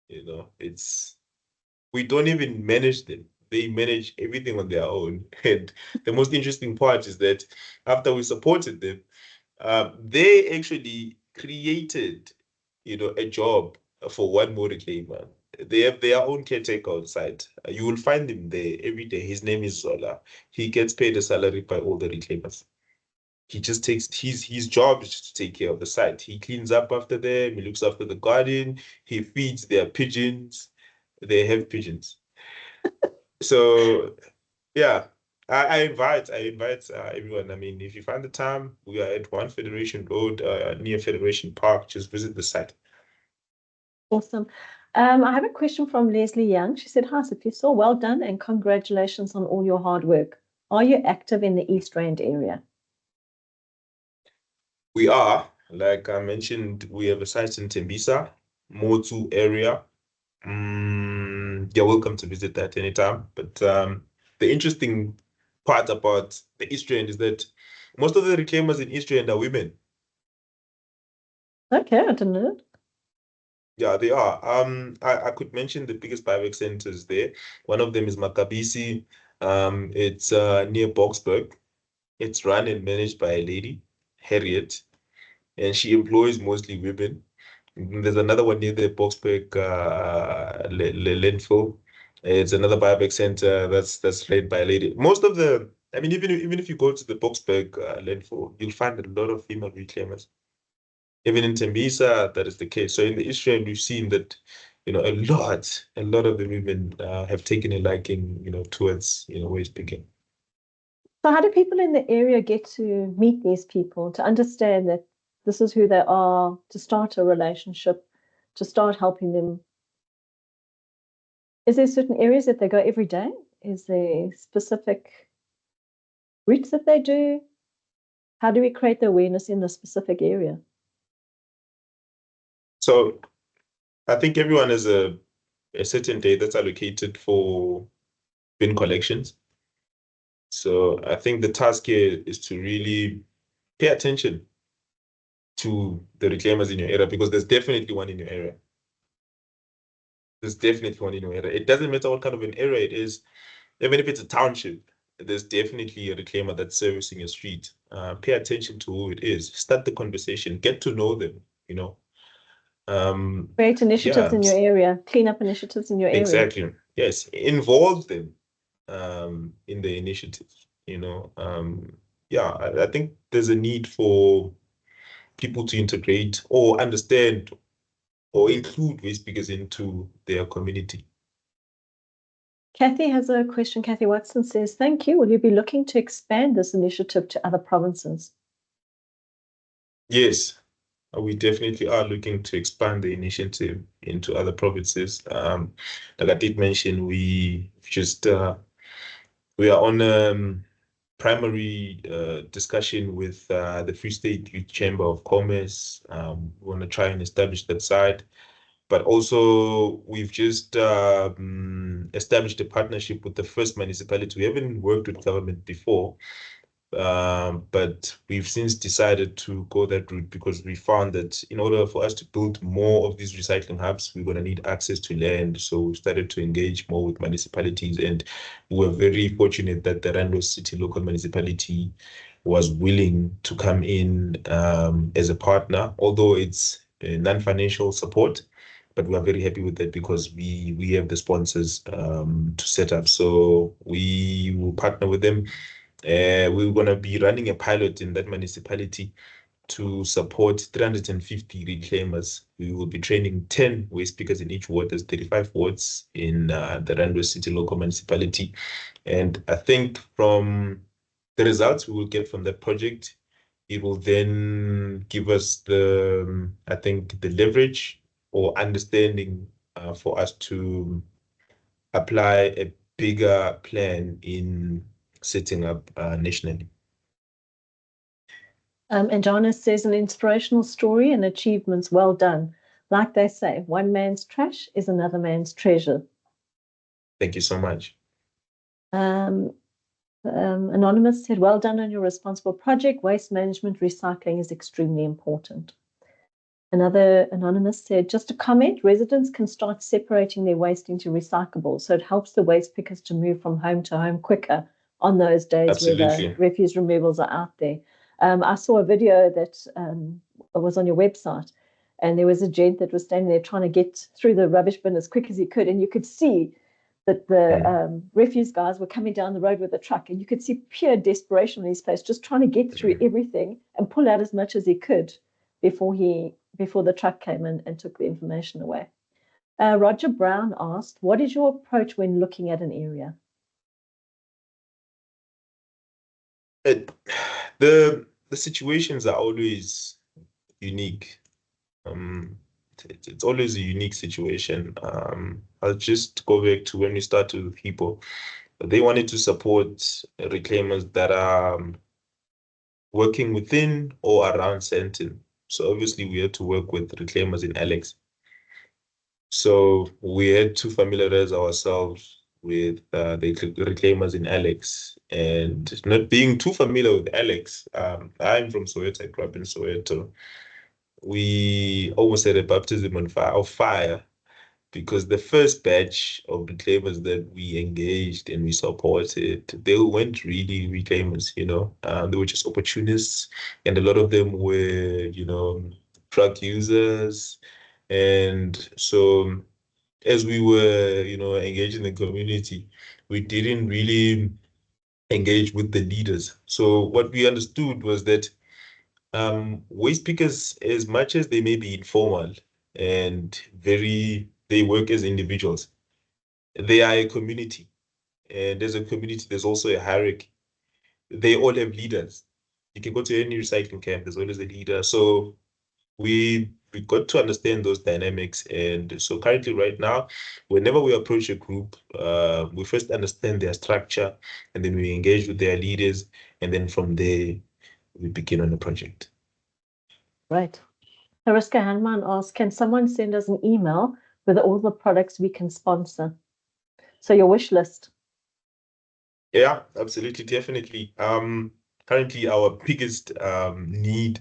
It's we don't even manage them. They manage everything on their own. And the most interesting part is that after we supported them, they actually created, a job for one more reclaimer. They have their own caretaker on site. You will find him there every day. His name is Zola. He gets paid a salary by all the reclaimers. he just takes his job is just to take care of the site. He cleans up after them, he looks after the garden, he feeds their pigeons. They have pigeons. So yeah, I invite everyone. I mean, if you find the time, we are at 1 Federation Road, near Federation Park. Just visit the site. Awesome. I have a question from Leslie Young. She said, "Hi, Sifiso, well done and congratulations on all your hard work. Are you active in the East Rand area?" We are, like I mentioned, we have a site in Tembisa, Motu area. You're welcome to visit that anytime. But the interesting part about the East Rand is that most of the reclaimers in East Rand are women. Okay, I didn't know. Yeah, they are. I could mention the biggest buyback centers there. One of them is Makabisi. It's near Boksburg. It's run and managed by a lady, Harriet, and she employs mostly women. There's another one near the Boksburg landfill. It's another buyback center that's led by a lady. Most of the, I mean, even if you go to the Boksburg landfill, you'll find a lot of female reclaimers. Even in Tembisa, that is the case. So in the Israel, we've seen that, a lot of the women have taken a liking, towards, waste picking. So how do people in the area get to meet these people, to understand that this is who they are, to start a relationship, to start helping them? Is there certain areas that they go every day? Is there specific routes that they do? How do we create the awareness in the specific area? So I think everyone has a certain day that's allocated for bin collections. So I think the task here is to really pay attention to the reclaimers in your area, because there's definitely one in your area. There's definitely one in your area. It doesn't matter what kind of an area it is, even if it's a township, there's definitely a reclaimer that's servicing your street. Pay attention to who it is. Start the conversation. Get to know them, Create initiatives Yeah, in your area, clean up initiatives in your area. exactly. Yes, involve them in the initiative, Yeah, I think there's a need for people to integrate or understand or include waste speakers into their community. Kathy has a question. Kathy Watson says, "Thank you. Will you be looking to expand this initiative to other provinces?" Yes, we definitely are looking to expand the initiative into other provinces. Like I did mention, we are on primary discussion with the Free State Youth Chamber of Commerce. We want to try and establish that side. But also, we've just established a partnership with the first municipality. We haven't worked with government before, but we've since decided to go that route because we found that in order for us to build more of these recycling hubs, we're going to need access to land. So we started to engage more with municipalities, and we were very fortunate that the Rando City local municipality was willing to come in as a partner, although it's non-financial support. But we are very happy with that because we have the sponsors to set up. So we will partner with them. We're going to be running a pilot in that municipality to support 350 reclaimers. We will be training 10 waste pickers in each ward. There's 35 wards in the Randwe City local municipality. And I think from the results we will get from that project, it will then give us I think, the leverage or understanding for us to apply a bigger plan in setting up nationally. And Jonas says, "An inspirational story and achievements well done. Like they say, one man's trash is another man's treasure." Thank you so much. Anonymous said, "Well done on your responsible project. Waste management recycling is extremely important." Another anonymous said, "Just a comment, residents can start separating their waste into recyclables, so it helps the waste pickers to move from home to home quicker on those days where the refuse removals are out there." I saw a video that was on your website, and there was a gent that was standing there trying to get through the rubbish bin as quick as he could, and you could see that the refuse guys were coming down the road with a truck, and you could see pure desperation on his face, just trying to get through everything and pull out as much as he could before the truck came and took the information away. Roger Brown asked, what is your approach when looking at an area? The situations are always unique. It's always a unique situation. I'll just go back to when we started with people. They wanted to support reclaimers that are working within or around Sandton. So obviously we had to work with reclaimers in Alex. So we had to familiarize ourselves with the reclaimers in Alex, and not being too familiar with Alex. I'm from Soweto. I grew up in Soweto. We almost had a baptism of fire, because the first batch of reclaimers that we engaged and we supported, they weren't really reclaimers, they were just opportunists, and a lot of them were, drug users. And so as we were, engaging the community, we didn't really engage with the leaders. So what we understood was that waste pickers, as much as they may be informal and they work as individuals, they are a community. And as a community, there's also a hierarchy. They all have leaders. You can go to any recycling camp, there's always a leader. So we got to understand those dynamics. And so currently right now, whenever we approach a group, we first understand their structure, and then we engage with their leaders, and then from there we begin on the project. Right. Mariska Hanman asks, can someone send us an email with all the products we can sponsor? So your wish list. Yeah, absolutely, definitely. Currently our biggest need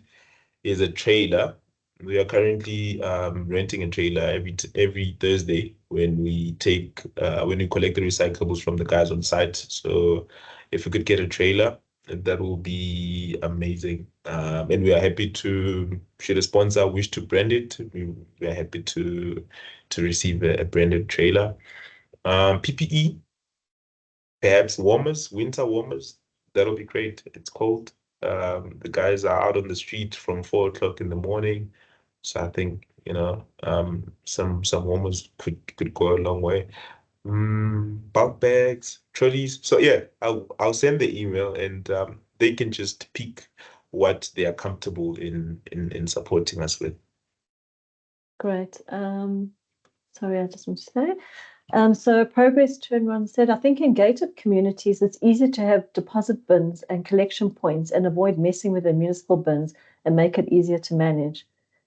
is a trailer. We are currently renting a trailer every Thursday when we collect the recyclables from the guys on site. So if we could get a trailer, that will be amazing. And we are happy to, should a sponsor wish to brand it, we are happy to receive a branded trailer. PPE, perhaps warmers, winter warmers. That'll be great. It's cold. The guys are out on the street from 4 o'clock in the morning. So I think, some warmers could go a long way. Bulk bags, trolleys. So yeah, I'll send the email, and they can just pick what they are comfortable in supporting us with. Great. Sorry, I just want to say. So Progress 2 said, I think in gated communities, it's easier to have deposit bins and collection points and avoid messing with the municipal bins and make it easier to manage.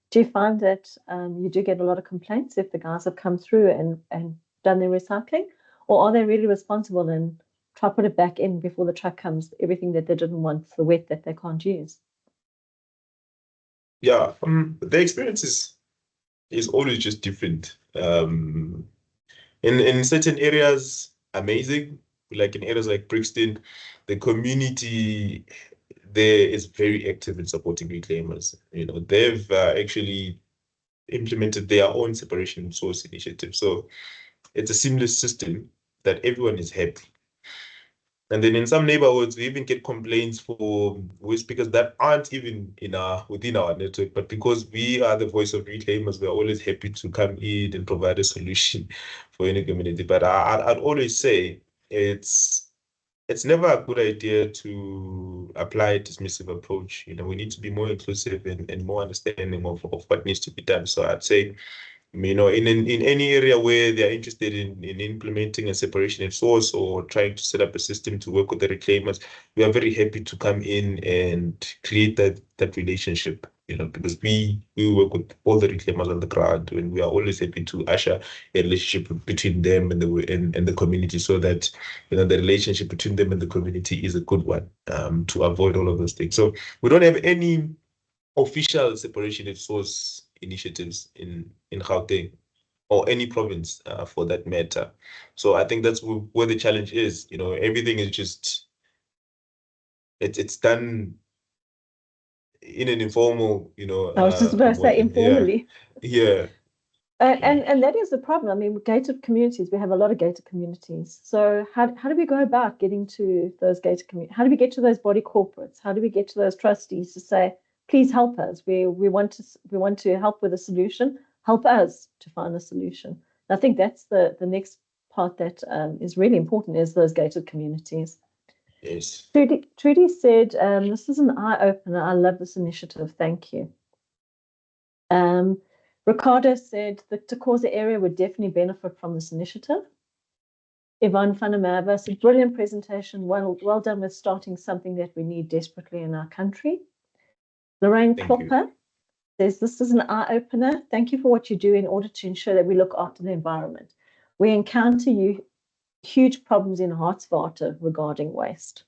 Do you find that you do get a lot of complaints if the guys have come through and done their recycling? Or are they really responsible and try to put it back in before the truck comes, everything that they didn't want, the wet that they can't use? Yeah, the experience is always just different. In certain areas, amazing. Like in areas like Brixton, the community there is very active in supporting reclaimers. They've actually implemented their own separation source initiative. So it's a seamless system that everyone is happy. And then in some neighborhoods, we even get complaints for waste speakers that aren't even within our network. But because we are the voice of reclaimers, we're always happy to come in and provide a solution for any community. But I'd always say it's never a good idea to apply a dismissive approach. We need to be more inclusive and more understanding of what needs to be done. So I'd say, in any area where they're interested in implementing a separation at source or trying to set up a system to work with the reclaimers, we are very happy to come in and create that relationship, because we work with all the reclaimers on the ground, and we are always happy to usher a relationship between them and the community, so that the relationship between them and the community is a good one, to avoid all of those things. So we don't have any official separation at source initiatives in Gauteng or any province, for that matter. So I think that's where the challenge is. Everything is just it's done in an informal, I was just about to say informally. yeah. And that is the problem. I mean, gated communities, we have a lot of gated communities. So how do we go about getting to those gated communities? How do we get to those body corporates? How do we get to those trustees to say, please help us? We want to help with a solution. Help us to find a solution. And I think that's the next part that is really important, is those gated communities. Yes. Trudy said, this is an eye-opener. I love this initiative. Thank you. Ricardo said the Takosa area would definitely benefit from this initiative. Yvonne van der Merwe said, brilliant presentation. Well done with starting something that we need desperately in our country. Lorraine Klopper says, this is an eye-opener. Thank you for what you do in order to ensure that we look after the environment. We encounter huge problems in Hartswater regarding waste.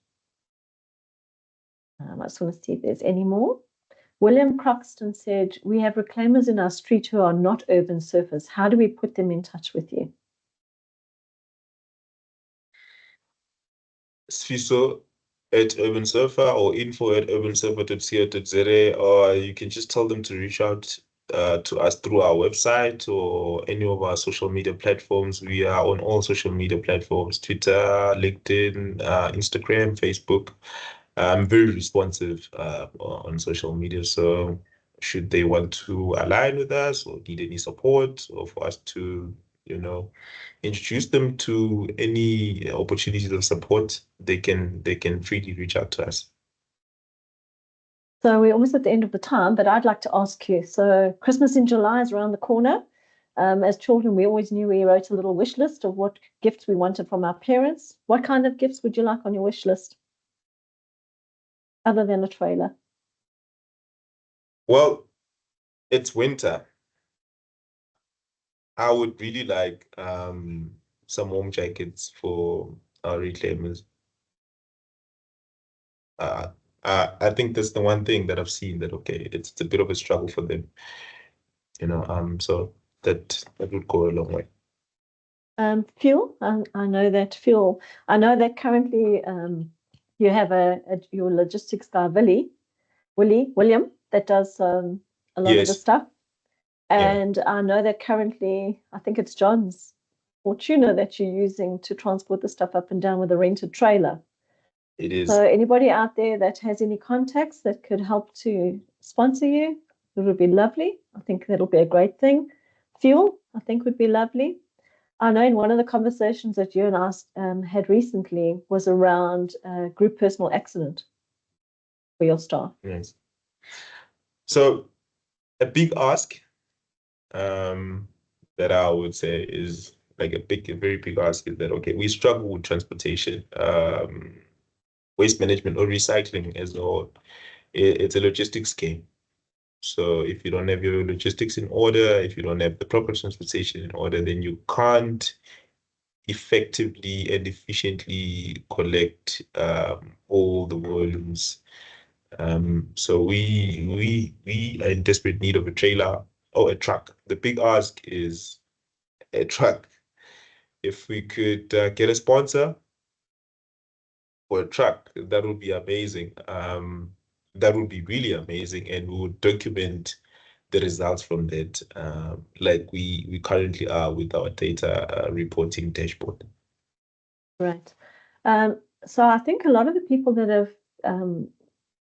I just want to see if there's any more. William Croxton said, we have reclaimers in our street who are not urban surfers. How do we put them in touch with you? Sfiso at Urban Surfer or info@urbansurfer.co.za, or you can just tell them to reach out to us through our website or any of our social media platforms. We are on all social media platforms, Twitter, LinkedIn, Instagram, Facebook. I'm very responsive on social media, so should they want to align with us or need any support, or for us to, introduce them to any opportunities of support, they can freely reach out to us. So we're almost at the end of the time, but I'd like to ask you, so Christmas in July is around the corner. As children, we always knew we wrote a little wish list of what gifts we wanted from our parents. What kind of gifts would you like on your wish list, other than a trailer? Well, it's winter. I would really like some warm jackets for our reclaimers. I think that's the one thing that I've seen that, okay, it's a bit of a struggle for them, so that would go a long way. Fuel. I know that fuel. I know that currently you have your logistics guy, William, that does a lot of the stuff. And I know that currently, I think it's John's Fortuna that you're using to transport the stuff up and down with a rented trailer. It is. So anybody out there that has any contacts that could help to sponsor you, it would be lovely. I think that'll be a great thing. Fuel, I think, would be lovely. I know in one of the conversations that you and I had recently was around group personal accident for your staff. Yes. So a big ask that I would say is like a very big ask is that, okay, we struggle with transportation, waste management or recycling as a whole. It's a logistics game. So if you don't have your logistics in order, if you don't have the proper transportation in order, then you can't effectively and efficiently collect all the volumes. So we are in desperate need of a trailer or a truck. The big ask is a truck. If we could get a sponsor for a truck, that would be amazing. That would be really amazing, and we would document the results from that, like we currently are with our data reporting dashboard. Right. So I think a lot of the people that have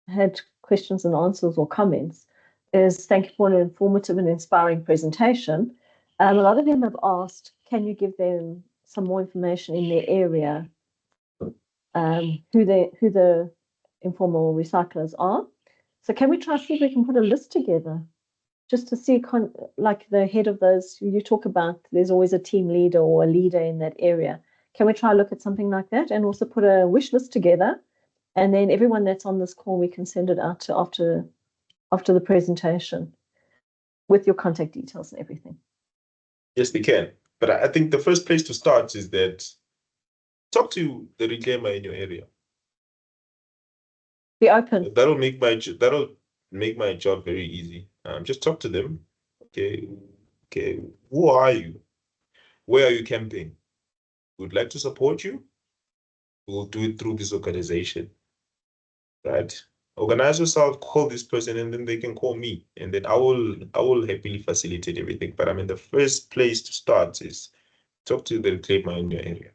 had questions and answers or comments is thank you for an informative and inspiring presentation. A lot of them have asked, can you give them some more information in their area, who the informal recyclers are? So can we try to see if we can put a list together just to see, like the head of those you talk about, there's always a team leader or a leader in that area. Can we try to look at something like that and also put a wish list together? And then everyone that's on this call, we can send it out to after the presentation with your contact details and everything. Yes, we can. But I think the first place to start is that talk to the reclaimer in your area. Be open. That'll make my job very easy. Just talk to them. Okay, who are you? Where are you camping? We'd like to support you. We'll do it through this organization, right? organize yourself, call this person, and then they can call me, and then I will happily facilitate everything. But I mean, the first place to start is talk to the reclaimer in your area.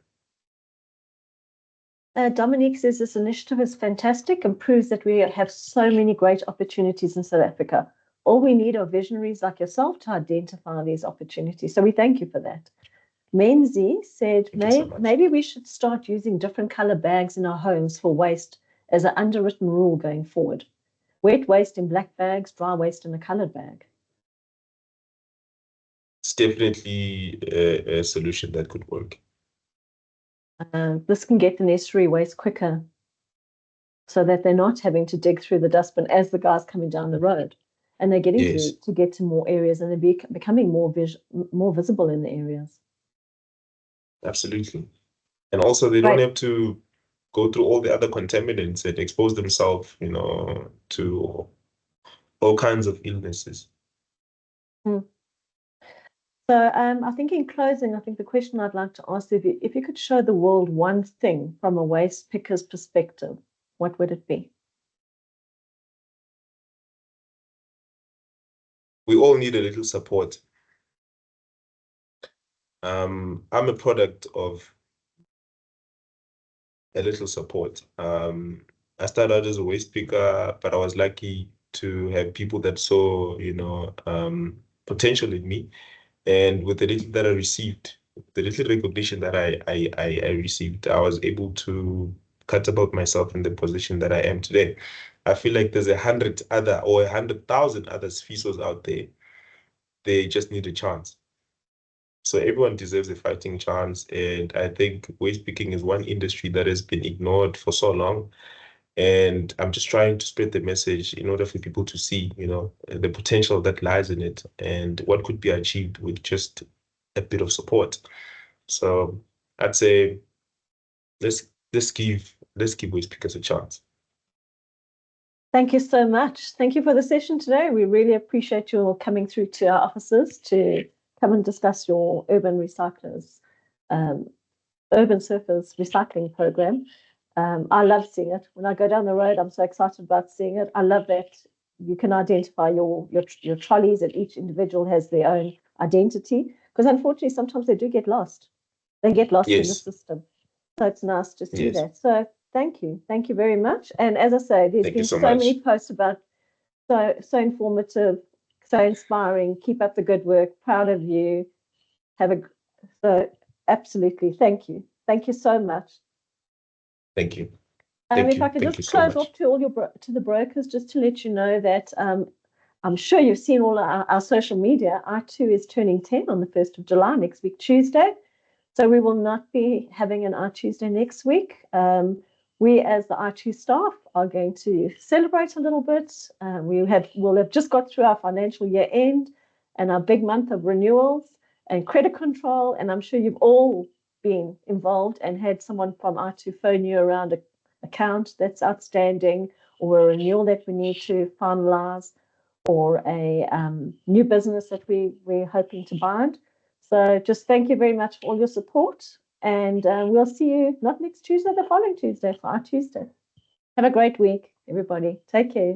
Dominique says this initiative is fantastic and proves that we have so many great opportunities in South Africa. All we need are visionaries like yourself to identify these opportunities. So we thank you for that. Menzi said, maybe we should start using different color bags in our homes for waste as an underwritten rule going forward. Wet waste in black bags, dry waste in a colored bag. It's definitely a solution that could work. This can get the necessary waste quicker so that they're not having to dig through the dustbin as the guy's coming down the road. And they're getting to get to more areas, and they're becoming more visible in the areas. Absolutely. And also they don't have to go through all the other contaminants and expose themselves, to all kinds of illnesses. So I think in closing, I think the question I'd like to ask, if you could show the world one thing from a waste picker's perspective, what would it be? We all need a little support. I'm a product of a little support. I started out as a waste picker, but I was lucky to have people that saw, potential in me. And with the little that I received, the little recognition that I received, I was able to catapult myself in the position that I am today. I feel like there's 100 other or 100,000 other FISOs out there. They just need a chance. So everyone deserves a fighting chance. And I think waste picking is one industry that has been ignored for so long. And I'm just trying to spread the message in order for people to see, the potential that lies in it and what could be achieved with just a bit of support. So I'd say let's give waste pickers a chance. Thank you so much. Thank you for the session today. We really appreciate your coming through to our offices to come and discuss your urban surfers recycling program. I love seeing it. When I go down the road, I'm so excited about seeing it. I love that you can identify your trolleys, and each individual has their own identity, because unfortunately sometimes they do get lost. They get lost in the system. So it's nice to see that. So thank you very much. And as I say, there's been so many posts about so informative, so inspiring. Keep up the good work. Proud of you. So absolutely, thank you so much. Thank you. If I could just close off to the brokers, just to let you know that I'm sure you've seen all our social media. iTOO is turning 10 on the 1st of July, next week, Tuesday. So we will not be having an iTOOsday next week. We, as the iTOO staff, are going to celebrate a little bit. We'll have just got through our financial year end and our big month of renewals and credit control. And I'm sure you've all been involved and had someone from iTOO phone you around an account that's outstanding, or a renewal that we need to finalize, or a new business that we're hoping to bind. So just thank you very much for all your support, and we'll see you not next Tuesday, the following Tuesday for iTOOsday. Have a great week, everybody. Take care.